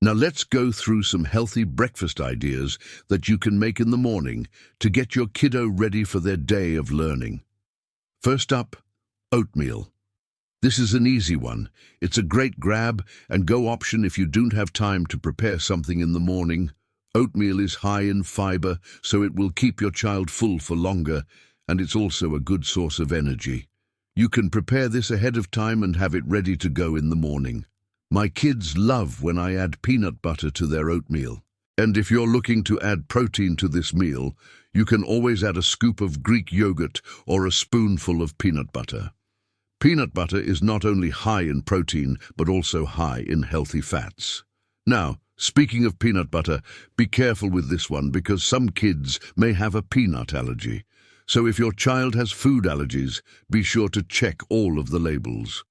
Now let's go through some healthy breakfast ideas that you can make in the morning to get your kiddo ready for their day of learning. First up, oatmeal. This is an easy one. It's a great grab and go option if you don't have time to prepare something in the morning. Oatmeal is high in fiber, so it will keep your child full for longer, and it's also a good source of energy. You can prepare this ahead of time and have it ready to go in the morning. My kids love when I add peanut butter to their oatmeal. And if you're looking to add protein to this meal, you can always add a scoop of Greek yogurt or a spoonful of peanut butter. Peanut butter is not only high in protein, but also high in healthy fats. Now, speaking of peanut butter, be careful with this one because some kids may have a peanut allergy. So if your child has food allergies, be sure to check all of the labels.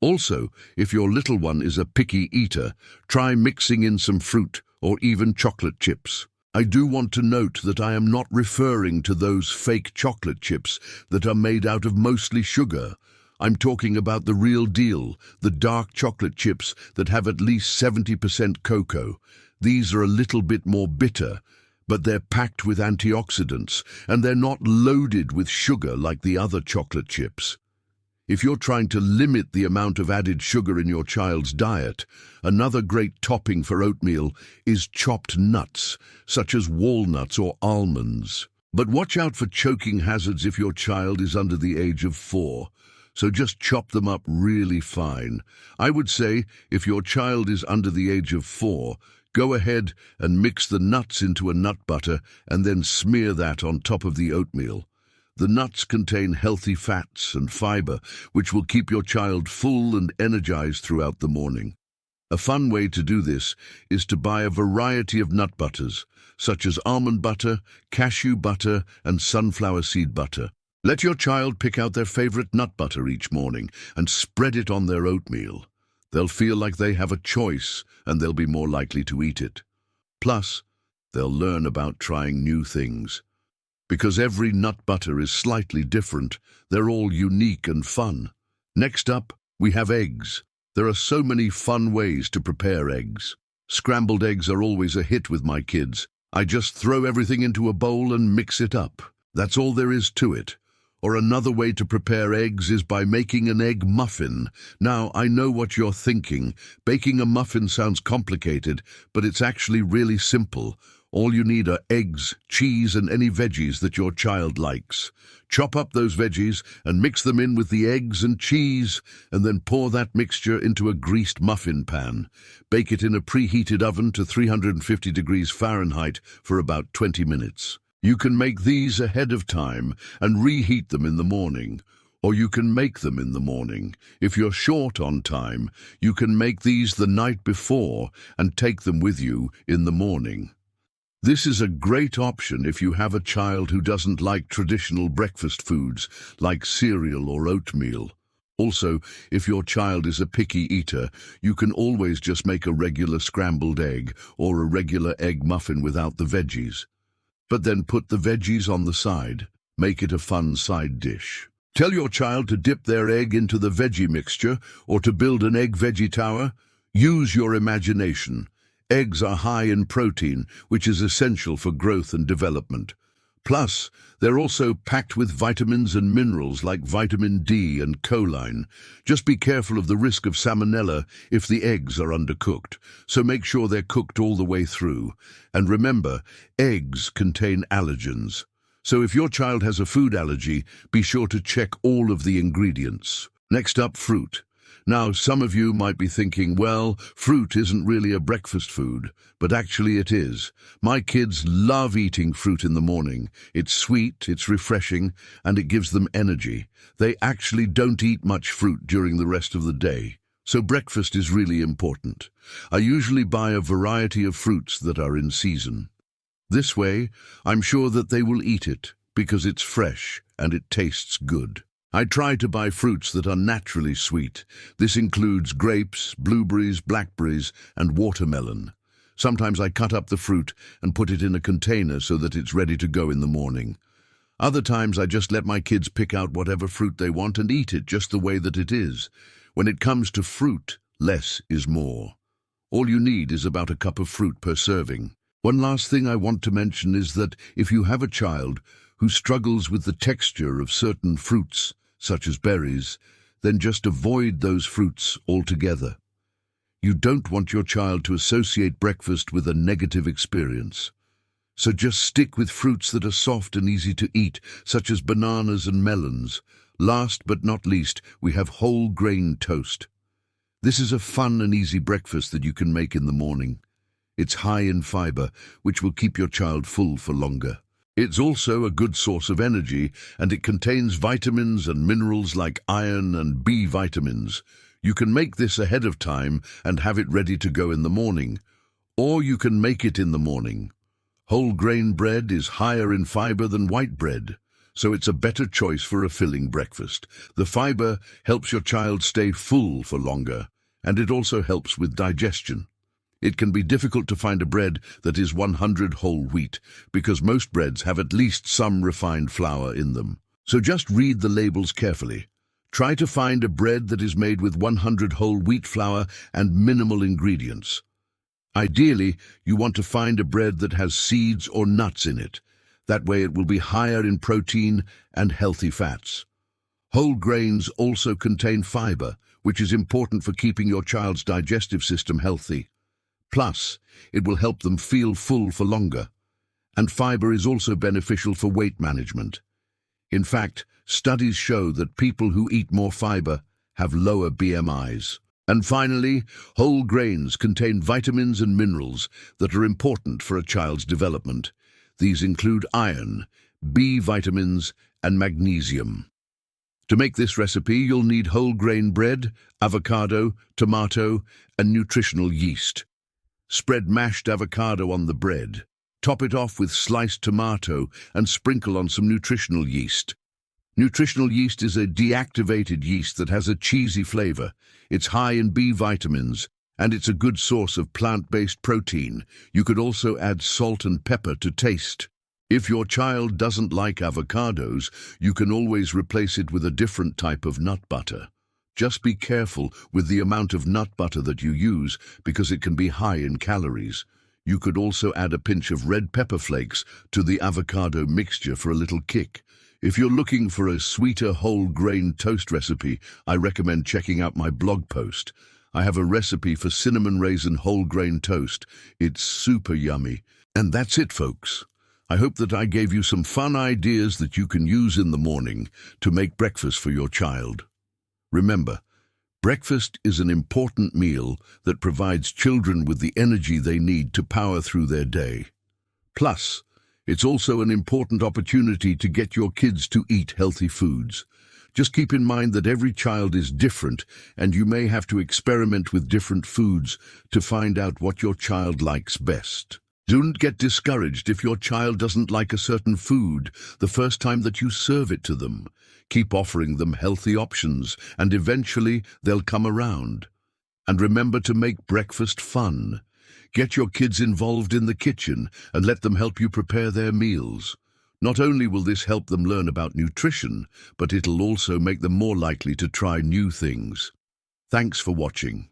Also, if your little one is a picky eater, try mixing in some fruit or even chocolate chips. I do want to note that I am not referring to those fake chocolate chips that are made out of mostly sugar. I'm talking about the real deal, the dark chocolate chips that have at least 70% cocoa. These are a little bit more bitter, but they're packed with antioxidants, and they're not loaded with sugar like the other chocolate chips. If you're trying to limit the amount of added sugar in your child's diet, another great topping for oatmeal is chopped nuts, such as walnuts or almonds. But watch out for choking hazards if your child is under the age of 4. So just chop them up really fine. I would say if your child is under the age of 4, go ahead and mix the nuts into a nut butter and then smear that on top of the oatmeal. The nuts contain healthy fats and fiber, which will keep your child full and energized throughout the morning. A fun way to do this is to buy a variety of nut butters, such as almond butter, cashew butter, and sunflower seed butter. Let your child pick out their favorite nut butter each morning and spread it on their oatmeal. They'll feel like they have a choice and they'll be more likely to eat it. Plus, they'll learn about trying new things. Because every nut butter is slightly different, they're all unique and fun. Next up, we have eggs. There are so many fun ways to prepare eggs. Scrambled eggs are always a hit with my kids. I just throw everything into a bowl and mix it up. That's all there is to it. Or another way to prepare eggs is by making an egg muffin. Now, I know what you're thinking. Baking a muffin sounds complicated, but it's actually really simple. All you need are eggs, cheese, and any veggies that your child likes. Chop up those veggies and mix them in with the eggs and cheese, and then pour that mixture into a greased muffin pan. Bake it in a preheated oven to 350 degrees Fahrenheit for about 20 minutes. You can make these ahead of time and reheat them in the morning, or you can make them in the morning. If you're short on time, you can make these the night before and take them with you in the morning. This is a great option if you have a child who doesn't like traditional breakfast foods like cereal or oatmeal. Also, if your child is a picky eater, you can always just make a regular scrambled egg or a regular egg muffin without the veggies. But then put the veggies on the side. Make it a fun side dish. Tell your child to dip their egg into the veggie mixture or to build an egg veggie tower. Use your imagination. Eggs are high in protein, which is essential for growth and development. Plus, they're also packed with vitamins and minerals like vitamin D and choline. Just be careful of the risk of salmonella if the eggs are undercooked, so make sure they're cooked all the way through. And remember, eggs contain allergens. So if your child has a food allergy, be sure to check all of the ingredients. Next up, fruit. Now, some of you might be thinking, well, fruit isn't really a breakfast food, but actually it is. My kids love eating fruit in the morning. It's sweet, it's refreshing, and it gives them energy. They actually don't eat much fruit during the rest of the day. So breakfast is really important. I usually buy a variety of fruits that are in season. This way, I'm sure that they will eat it because it's fresh and it tastes good. I try to buy fruits that are naturally sweet. This includes grapes, blueberries, blackberries, and watermelon. Sometimes I cut up the fruit and put it in a container so that it's ready to go in the morning. Other times I just let my kids pick out whatever fruit they want and eat it just the way that it is. When it comes to fruit, less is more. All you need is about a cup of fruit per serving. One last thing I want to mention is that if you have a child who struggles with the texture of certain fruits, such as berries, then just avoid those fruits altogether. You don't want your child to associate breakfast with a negative experience. So just stick with fruits that are soft and easy to eat, such as bananas and melons. Last but not least, we have whole grain toast. This is a fun and easy breakfast that you can make in the morning. It's high in fiber, which will keep your child full for longer. It's also a good source of energy, and it contains vitamins and minerals like iron and B vitamins. You can make this ahead of time and have it ready to go in the morning. Or you can make it in the morning. Whole grain bread is higher in fiber than white bread, so it's a better choice for a filling breakfast. The fiber helps your child stay full for longer, and it also helps with digestion. It can be difficult to find a bread that is 100 whole wheat, because most breads have at least some refined flour in them. So just read the labels carefully. Try to find a bread that is made with 100 whole wheat flour and minimal ingredients. Ideally, you want to find a bread that has seeds or nuts in it. That way it will be higher in protein and healthy fats. Whole grains also contain fiber, which is important for keeping your child's digestive system healthy. Plus, it will help them feel full for longer. And fiber is also beneficial for weight management. In fact, studies show that people who eat more fiber have lower BMIs. And finally, whole grains contain vitamins and minerals that are important for a child's development. These include iron, B vitamins, and magnesium. To make this recipe, you'll need whole grain bread, avocado, tomato, and nutritional yeast. Spread mashed avocado on the bread. Top it off with sliced tomato and sprinkle on some nutritional yeast. Nutritional yeast is a deactivated yeast that has a cheesy flavor. It's high in B vitamins, and it's a good source of plant-based protein. You could also add salt and pepper to taste. If your child doesn't like avocados, you can always replace it with a different type of nut butter. Just be careful with the amount of nut butter that you use, because it can be high in calories. You could also add a pinch of red pepper flakes to the avocado mixture for a little kick. If you're looking for a sweeter whole grain toast recipe, I recommend checking out my blog post. I have a recipe for cinnamon raisin whole grain toast. It's super yummy. And that's it, folks. I hope that I gave you some fun ideas that you can use in the morning to make breakfast for your child. Remember, breakfast is an important meal that provides children with the energy they need to power through their day. Plus, it's also an important opportunity to get your kids to eat healthy foods. Just keep in mind that every child is different, and you may have to experiment with different foods to find out what your child likes best. Don't get discouraged if your child doesn't like a certain food the first time that you serve it to them. Keep offering them healthy options, and eventually they'll come around. And remember to make breakfast fun. Get your kids involved in the kitchen and let them help you prepare their meals. Not only will this help them learn about nutrition, but it'll also make them more likely to try new things. Thanks for watching.